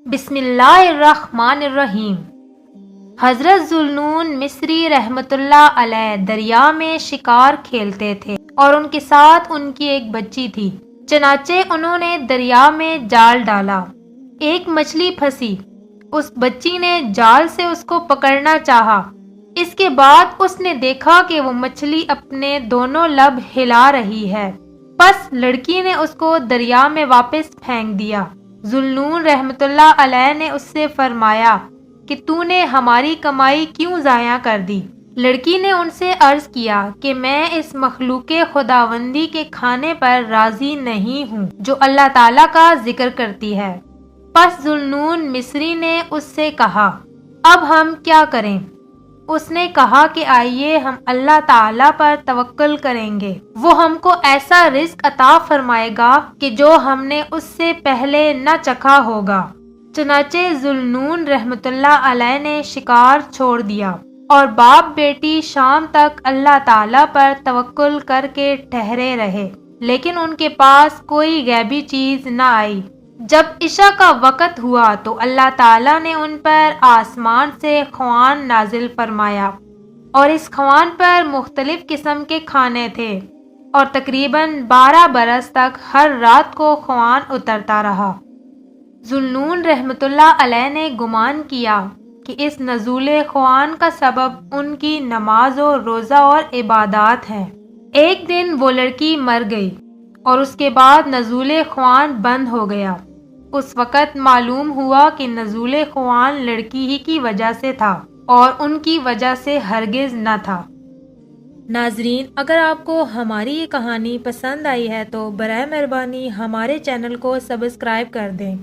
بسم اللہ الرحمن الرحیم۔ حضرت ذوالنون مصری رحمت اللہ علیہ دریا میں شکار کھیلتے تھے اور ان کے ساتھ ان کی ایک بچی تھی۔ چنانچہ انہوں نے دریا میں جال ڈالا، ایک مچھلی پھنسی۔ اس بچی نے جال سے اس کو پکڑنا چاہا، اس کے بعد اس نے دیکھا کہ وہ مچھلی اپنے دونوں لب ہلا رہی ہے، پس لڑکی نے اس کو دریا میں واپس پھینک دیا۔ ذوالنون رحمت اللہ علیہ نے اس سے فرمایا کہ تو نے ہماری کمائی کیوں ضائع کر دی؟ لڑکی نے ان سے عرض کیا کہ میں اس مخلوق خداوندی کے کھانے پر راضی نہیں ہوں جو اللہ تعالیٰ کا ذکر کرتی ہے۔ پس ذوالنون مصری نے اس سے کہا، اب ہم کیا کریں؟ اس نے کہا کہ آئیے ہم اللہ تعالیٰ پر توکل کریں گے، وہ ہم کو ایسا رزق عطا فرمائے گا کہ جو ہم نے اس سے پہلے نہ چکھا ہوگا۔ چنانچہ ذوالنون رحمت اللہ علیہ نے شکار چھوڑ دیا اور باپ بیٹی شام تک اللہ تعالیٰ پر توکل کر کے ٹھہرے رہے، لیکن ان کے پاس کوئی غیبی چیز نہ آئی۔ جب عشاء کا وقت ہوا تو اللہ تعالیٰ نے ان پر آسمان سے خوان نازل فرمایا، اور اس خوان پر مختلف قسم کے کھانے تھے، اور تقریباً 12 برس تک ہر رات کو خوان اترتا رہا۔ ذوالنون رحمت اللہ علیہ نے گمان کیا کہ اس نزول خوان کا سبب ان کی نماز و روزہ اور عبادات ہے۔ ایک دن وہ لڑکی مر گئی اور اس کے بعد نزول خوان بند ہو گیا۔ اس وقت معلوم ہوا کہ نزول خوان لڑکی ہی کی وجہ سے تھا اور ان کی وجہ سے ہرگز نہ تھا۔ ناظرین، اگر آپ کو ہماری یہ کہانی پسند آئی ہے تو برائے مہربانی ہمارے چینل کو سبسکرائب کر دیں۔